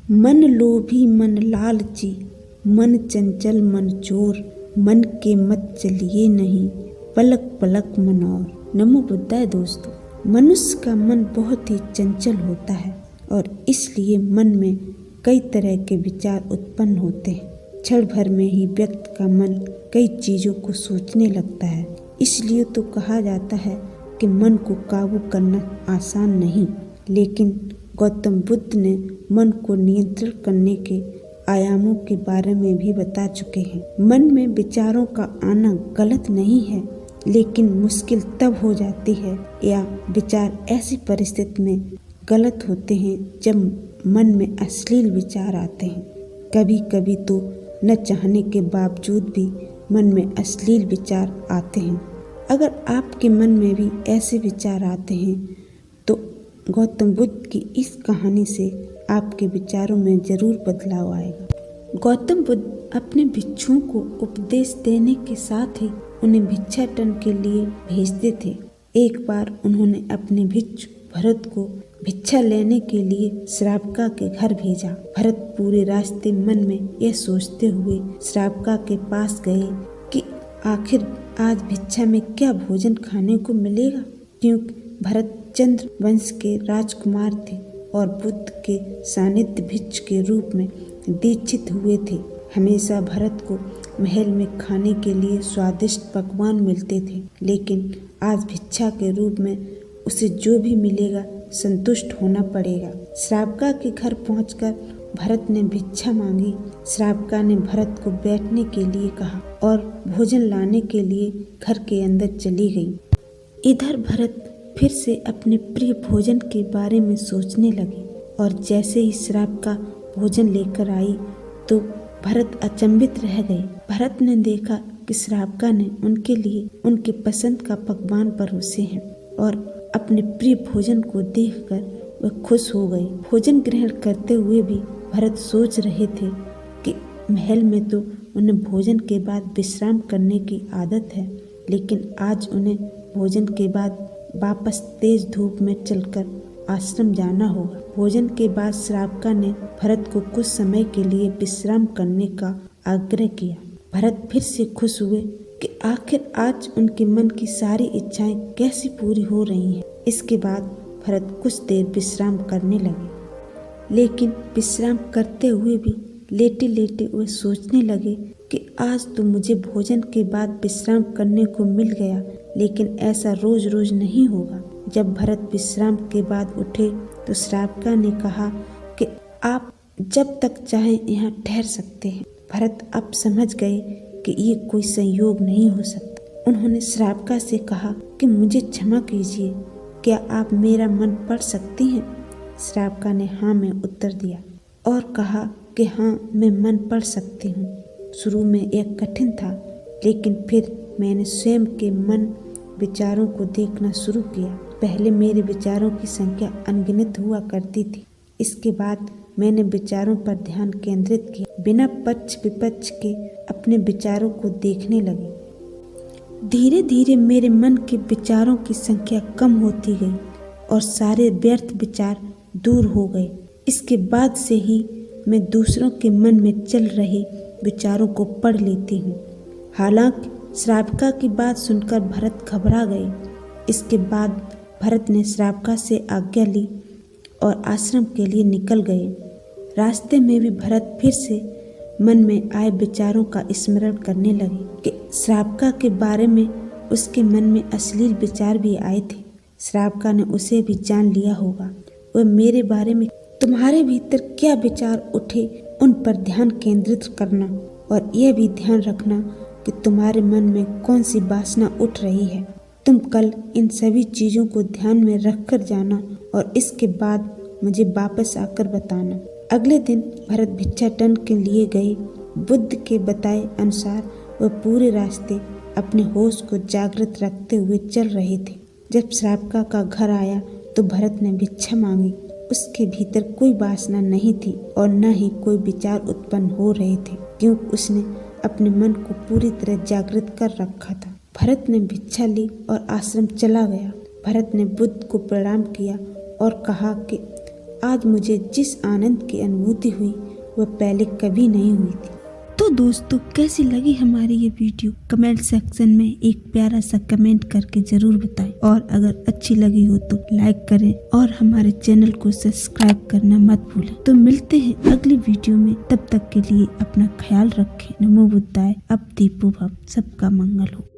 मन लोभी मन लालची, मन चंचल मन चोर, मन के मत चलिए नहीं, पलक पलक मन और। नमो बुद्धाय दोस्तों। मनुष्य का मन बहुत ही चंचल होता है और इसलिए मन में कई तरह के विचार उत्पन्न होते हैं। क्षण भर में ही व्यक्ति का मन कई चीज़ों को सोचने लगता है। इसलिए तो कहा जाता है कि मन को काबू करना आसान नहीं, लेकिन गौतम बुद्ध ने मन को नियंत्रण करने के आयामों के बारे में भी बता चुके हैं। मन में विचारों का आना गलत नहीं है, लेकिन मुश्किल तब हो जाती है या विचार ऐसी परिस्थिति में गलत होते हैं जब मन में अश्लील विचार आते हैं। कभी कभी तो न चाहने के बावजूद भी मन में अश्लील विचार आते हैं। अगर आपके मन में भी ऐसे विचार आते हैं तो गौतम बुद्ध की इस कहानी से आपके विचारों में जरूर बदलाव आएगा। गौतम बुद्ध अपने भिक्षुओं को उपदेश देने के साथ ही उन्हें भिक्षाटन के लिए भेजते थे। एक बार उन्होंने अपने भिक्षु भरत को भिक्षा लेने के लिए श्रावका के घर भेजा। भरत पूरे रास्ते मन में यह सोचते हुए श्रावका के पास गए कि आखिर आज भिक्षा में क्या भोजन खाने को मिलेगा, क्योंकि भरत चंद्र वंश के राजकुमार थे और बुद्ध के सानिध्य भिक्षु के रूप में दीक्षित हुए थे। हमेशा भरत को महल में खाने के लिए स्वादिष्ट पकवान मिलते थे, लेकिन आज भिक्षा के रूप में उसे जो भी मिलेगा संतुष्ट होना पड़ेगा। श्रावका के घर पहुंचकर भरत ने भिक्षा मांगी। श्रावका ने भरत को बैठने के लिए कहा और भोजन लाने के लिए घर के अंदर चली गई। इधर भरत फिर से अपने प्रिय भोजन के बारे में सोचने लगे और जैसे ही श्रावका भोजन लेकर आई तो भरत अचंभित रह गए। भरत ने देखा कि श्रावका ने उनके लिए उनके पसंद का पकवान परोसे हैं और अपने प्रिय भोजन को देखकर वह खुश हो गए। भोजन ग्रहण करते हुए भी भरत सोच रहे थे कि महल में तो उन्हें भोजन के बाद विश्राम करने की आदत है, लेकिन आज उन्हें भोजन के बाद वापस तेज धूप में चलकर आश्रम जाना होगा। भोजन के बाद श्रावका ने भरत को कुछ समय के लिए विश्राम करने का आग्रह किया। भरत फिर से खुश हुए कि आखिर आज उनके मन की सारी इच्छाएं कैसी पूरी हो रही हैं। इसके बाद भरत कुछ देर विश्राम करने लगे, लेकिन विश्राम करते हुए भी लेटे लेटे वे सोचने लगे कि आज तो मुझे भोजन के बाद विश्राम करने को मिल गया, लेकिन ऐसा रोज रोज नहीं होगा। जब भरत विश्राम के बाद उठे तो श्रावका ने कहा कि आप जब तक चाहें यहाँ ठहर सकते हैं। भरत अब समझ गए कि ये कोई संयोग नहीं हो सकता। उन्होंने श्रावका से कहा कि मुझे क्षमा कीजिए, क्या आप मेरा मन पढ़ सकती हैं? श्रावका ने हाँ में उत्तर दिया और कहा कि हाँ, मैं मन पढ़ सकती हूँ। शुरू में यह कठिन था, लेकिन फिर मैंने स्वयं के मन विचारों को देखना शुरू किया। पहले मेरे विचारों की संख्या अनगिनत हुआ करती थी। इसके बाद मैंने विचारों पर ध्यान केंद्रित किया, बिना पक्ष विपक्ष के अपने विचारों को देखने लगे। धीरे धीरे मेरे मन के विचारों की संख्या कम होती गई और सारे व्यर्थ विचार दूर हो गए। इसके बाद से ही मैं दूसरों के मन में चल रहे विचारों को पढ़ लेती हूँ। हालांकि श्रावका की बात सुनकर भरत घबरा गए। इसके बाद भरत ने श्रावका से आज्ञा ली और आश्रम के लिए निकल गए। रास्ते में भी भरत फिर से मन में आए विचारों का स्मरण करने लगे कि श्रावका के बारे में उसके मन में अश्लील विचार भी आए थे। श्रावका ने उसे भी जान लिया होगा। वह मेरे बारे में तुम्हारे भीतर क्या विचार उठे उन पर ध्यान केंद्रित करना और यह भी ध्यान रखना कि तुम्हारे मन में कौन सी वासना उठ रही है। तुम कल इन सभी चीज़ों को ध्यान में रखकर जाना और इसके बाद मुझे वापस आकर बताना। अगले दिन भरत भिक्षाटन के लिए गए। बुद्ध के बताए अनुसार वह पूरे रास्ते अपने होश को जागृत रखते हुए चल रहे थे। जब श्रावका का घर आया तो भरत ने भिक्षा मांगी। उसके भीतर कोई वासना नहीं थी और न ही कोई विचार उत्पन्न हो रहे थे, क्योंकि उसने अपने मन को पूरी तरह जागृत कर रखा था। भरत ने भिक्षा ली और आश्रम चला गया। भरत ने बुद्ध को प्रणाम किया और कहा कि आज मुझे जिस आनंद की अनुभूति हुई वह पहले कभी नहीं हुई थी। तो दोस्तों, कैसी लगी हमारी ये वीडियो? कमेंट सेक्शन में एक प्यारा सा कमेंट करके जरूर बताएं, और अगर अच्छी लगी हो तो लाइक करें और हमारे चैनल को सब्सक्राइब करना मत भूलें। तो मिलते हैं अगली वीडियो में, तब तक के लिए अपना ख्याल रखें। नमो बुद्धाय। अब दीपो भव। सबका मंगल हो।